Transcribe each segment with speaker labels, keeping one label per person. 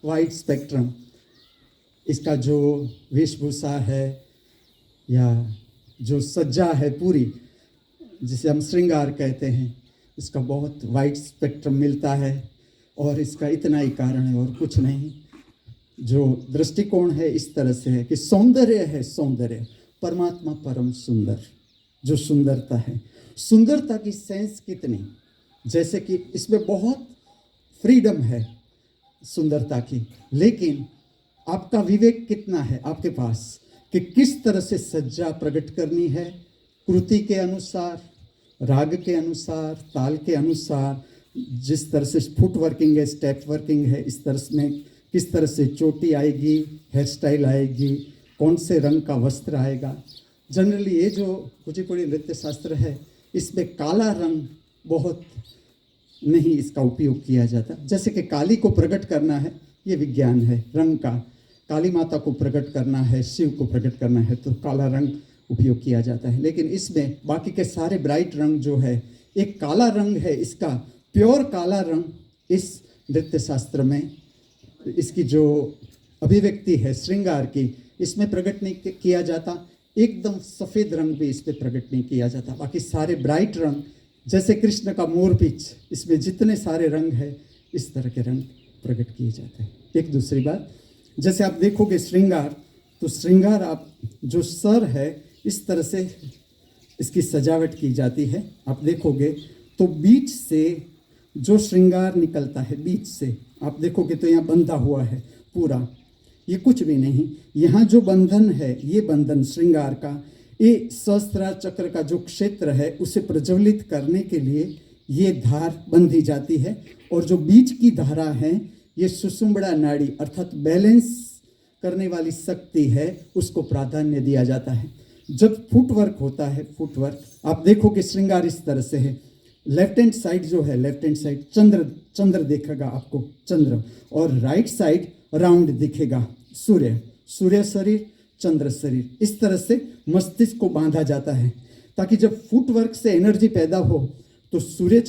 Speaker 1: Wide spectrum, इसका जो वेशभूषा है या जो सज्जा है पूरी, जिसे हम श्रृंगार कहते हैं, इसका बहुत वाइड स्पेक्ट्रम मिलता है। और इसका इतना ही कारण है और कुछ नहीं। जो दृष्टिकोण है इस तरह से है कि सौंदर्य है, सौंदर्य परमात्मा परम सुंदर। जो सुंदरता है, सुंदरता की सेंस कितनी, जैसे कि इसमें बहुत फ्रीडम है सुंदरता की, लेकिन आपका विवेक कितना है आपके पास कि किस तरह से सज्जा प्रकट करनी है, कृति के अनुसार, राग के अनुसार, ताल के अनुसार, जिस तरह से फुट वर्किंग है, स्टेप वर्किंग है, इस तरह में किस तरह से चोटी आएगी, हेयर स्टाइल आएगी, कौन से रंग का वस्त्र आएगा। जनरली ये जो कुचिपुड़ी नृत्य शास्त्र है, इसमें काला रंग बहुत नहीं इसका उपयोग किया जाता। जैसे कि काली को प्रकट करना है, ये विज्ञान है रंग का, काली माता को प्रकट करना है, शिव को प्रकट करना है, तो काला रंग उपयोग किया जाता है। लेकिन इसमें बाकी के सारे ब्राइट रंग जो है, एक काला रंग है, इसका प्योर काला रंग इस नृत्य शास्त्र में इसकी जो अभिव्यक्ति है श्रृंगार की, इसमें प्रकट नहीं किया जाता। एकदम सफ़ेद रंग भी इस पर प्रकट नहीं किया जाता। बाकी सारे ब्राइट रंग, जैसे कृष्ण का मोरपींछ, इसमें जितने सारे रंग है इस तरह के रंग प्रकट किए जाते हैं। एक दूसरी बात, जैसे आप देखोगे श्रृंगार, तो श्रृंगार आप जो सर है इस तरह से इसकी सजावट की जाती है। आप देखोगे तो बीच से जो श्रृंगार निकलता है, बीच से आप देखोगे तो यहाँ बंधा हुआ है पूरा, ये कुछ भी नहीं। यहाँ जो बंधन है, ये बंधन श्रृंगार का, ये सहस्त्रार चक्र का जो क्षेत्र है उसे प्रज्वलित करने के लिए ये धार बंधी जाती है। और जो बीच की धारा है, ये सुषुम्बड़ा नाड़ी अर्थात बैलेंस करने वाली शक्ति है, उसको प्राधान्य दिया जाता है। जब फुटवर्क होता है, फुटवर्क आप देखो कि श्रृंगार इस तरह से है। लेफ्ट हैंड साइड जो है, लेफ्ट हैंड साइड चंद्र दिखेगा आपको, चंद्र, और राइट साइड राउंड दिखेगा, सूर्य, सूर्य शरीर, चंद्र शरीर। इस तरह से मस्तिष्क को बांधा जाता है ताकि जब फुटवर्क से एनर्जी पैदा हो तो सूर्य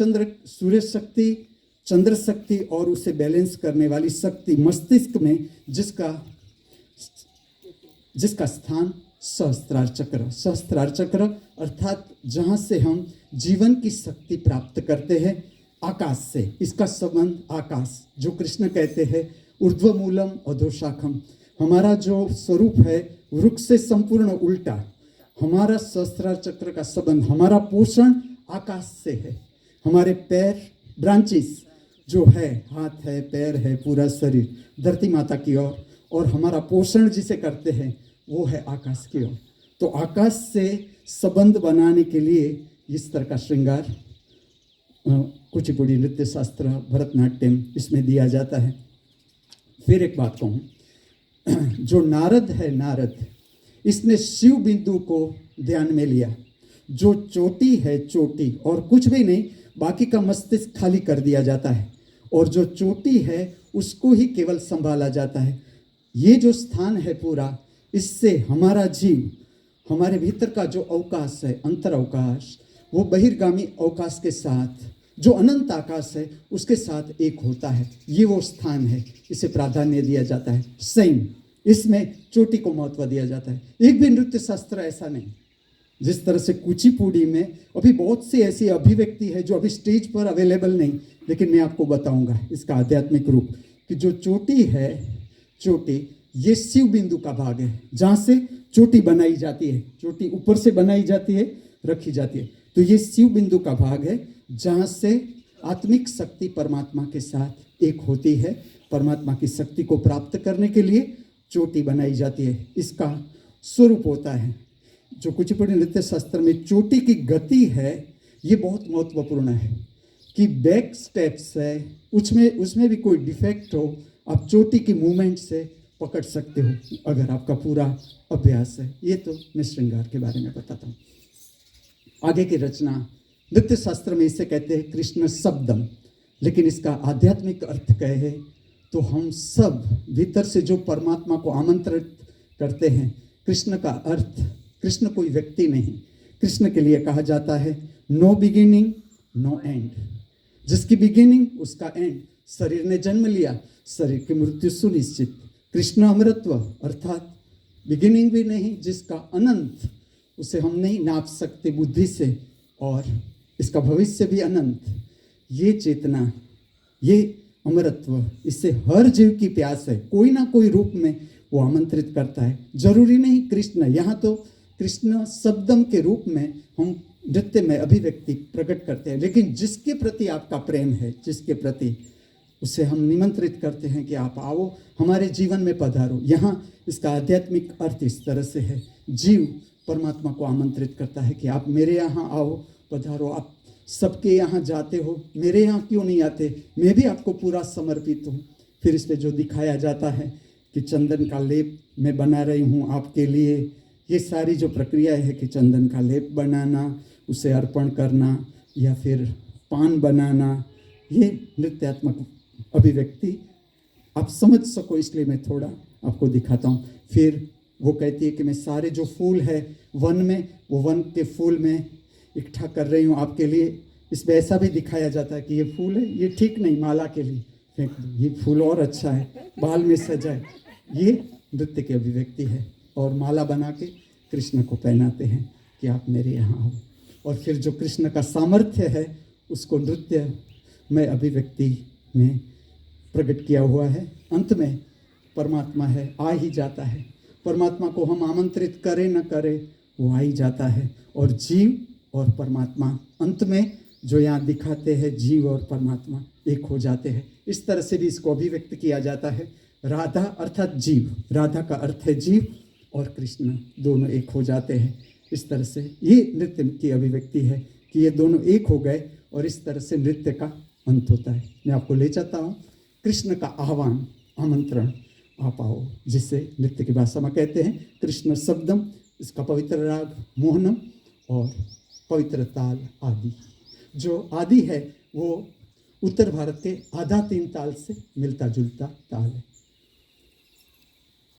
Speaker 1: शक्ति, चंद्र शक्ति और उसे बैलेंस करने वाली शक्ति मस्तिष्क में, जिसका स्थान सहस्त्रार चक्र अर्थात जहाँ से हम जीवन की शक्ति प्राप्त करते हैं, आकाश से। इसका संबंध आकाश, जो कृष्ण कहते हैं ऊर्ध्वमूलम अधोशाखम, हमारा जो स्वरूप है वृक्ष से संपूर्ण उल्टा, हमारा सहस्त्रार चक्र का संबंध, हमारा पोषण आकाश से है। हमारे पैर, ब्रांचेस जो है, हाथ है, पैर है, पूरा शरीर धरती माता की ओर, और हमारा पोषण जिसे करते हैं वो है आकाश की ओर। तो आकाश से संबंध बनाने के लिए इस तरह का श्रृंगार कुचिपुड़ी नृत्य शास्त्र, भरतनाट्यम, इसमें दिया जाता है। फिर एक बात कहूँ, जो नारद है, नारद, इसने शिव बिंदु को ध्यान में लिया। जो चोटी है, चोटी और कुछ भी नहीं, बाकी का मस्तिष्क खाली कर दिया जाता है, और जो चोटी है उसको ही केवल संभाला जाता है। ये जो स्थान है पूरा, इससे हमारा जीव, हमारे भीतर का जो अवकाश है, अंतर अवकाश, वो बहिर्गामी अवकाश के साथ, जो अनंत आकाश है उसके साथ एक होता है। ये वो स्थान है, इसे प्राधान्य दिया जाता है। सेम इसमें चोटी को महत्व दिया जाता है। एक भी नृत्य शास्त्र ऐसा नहीं, जिस तरह से कुचिपुड़ी में अभी बहुत सी ऐसी अभिव्यक्ति है जो अभी स्टेज पर अवेलेबल नहीं, लेकिन मैं आपको बताऊंगा इसका आध्यात्मिक रूप, कि जो चोटी है, चोटी ये शिव बिंदु का भाग है, जहाँ से चोटी बनाई जाती है। चोटी ऊपर से बनाई जाती है, रखी जाती है, तो ये शिव बिंदु का भाग है, जहाँ से आत्मिक शक्ति परमात्मा के साथ एक होती है। परमात्मा की शक्ति को प्राप्त करने के लिए चोटी बनाई जाती है, इसका स्वरूप होता है। जो कुचिपुड़ी नृत्य शास्त्र में चोटी की गति है, ये बहुत महत्वपूर्ण है कि बैक स्टेप्स है, उसमें भी कोई डिफेक्ट हो, आप चोटी की मूवमेंट से पकड़ सकते हो अगर आपका पूरा अभ्यास है। ये तो मैं श्रृंगार के बारे में बताता हूँ। आगे की रचना नृत्य शास्त्र में इसे कहते हैं कृष्ण शब्दम, लेकिन इसका आध्यात्मिक अर्थ कहे तो हम सब भीतर से जो परमात्मा को आमंत्रित करते हैं। कृष्ण का अर्थ, कृष्ण कोई व्यक्ति नहीं, कृष्ण के लिए कहा जाता है नो बिगिनिंग नो एंड। जिसकी बिगिनिंग उसका एंड शरीर ने जन्म लिया, शरीर की मृत्यु सुनिश्चित। कृष्ण अमृतत्व अर्थात बिगिनिंग भी नहीं, जिसका अनंत, उसे हम नहीं नाप सकते बुद्धि से, और इसका भविष्य भी अनंत। ये चेतना, ये अमरत्व, इससे हर जीव की प्यास है, कोई ना कोई रूप में वो आमंत्रित करता है। जरूरी नहीं कृष्ण, यहाँ तो कृष्ण शब्दम के रूप में हम नृत्य में अभिव्यक्ति प्रकट करते हैं, लेकिन जिसके प्रति आपका प्रेम है, जिसके प्रति, उसे हम निमंत्रित करते हैं कि आप आओ, हमारे जीवन में पधारो। यहाँ इसका आध्यात्मिक अर्थ इस तरह से है, जीव परमात्मा को आमंत्रित करता है कि आप मेरे यहाँ आओ, पधारो। आप सबके यहाँ जाते हो, मेरे यहाँ क्यों नहीं आते? मैं भी आपको पूरा समर्पित हूँ। फिर इस पे जो दिखाया जाता है कि चंदन का लेप मैं बना रही हूँ आपके लिए, ये सारी जो प्रक्रिया है कि चंदन का लेप बनाना, उसे अर्पण करना, या फिर पान बनाना, ये नृत्यात्मक अभिव्यक्ति आप समझ सको, इसलिए मैं थोड़ा आपको दिखाता हूँ। फिर वो कहती है कि मैं सारे जो फूल है वन में, वो वन के फूल में इकट्ठा कर रही हूँ आपके लिए। इसमें ऐसा भी दिखाया जाता है कि ये फूल है, ये ठीक नहीं, माला के लिए फेंक दो, ये फूल और अच्छा है, बाल में सजाए। ये नृत्य की अभिव्यक्ति है, और माला बना के कृष्ण को पहनाते हैं कि आप मेरे यहाँ आओ। और फिर जो कृष्ण का सामर्थ्य है, उसको नृत्य में अभिव्यक्ति में प्रकट किया हुआ है। अंत में परमात्मा है, आ ही जाता है। परमात्मा को हम आमंत्रित करें न करें, वो आ ही जाता है। और जीव और परमात्मा अंत में जो यहाँ दिखाते हैं, जीव और परमात्मा एक हो जाते हैं। इस तरह से भी इसको अभिव्यक्त किया जाता है। राधा अर्थात जीव, राधा का अर्थ है जीव, और कृष्ण दोनों एक हो जाते हैं। इस तरह से ये नृत्य की अभिव्यक्ति है कि ये दोनों एक हो गए, और इस तरह से नृत्य का अंत होता है। मैं आपको ले जाता हूँ कृष्ण का आह्वान, आमंत्रण, आप आओ, जिसे नृत्य की भाषा में कहते हैं कृष्ण शब्दम। इसका पवित्र राग मोहनम और पवित्र ताल आदि। जो आदि है वो उत्तर भारत के आधा तीन ताल से मिलता जुलता ताल है।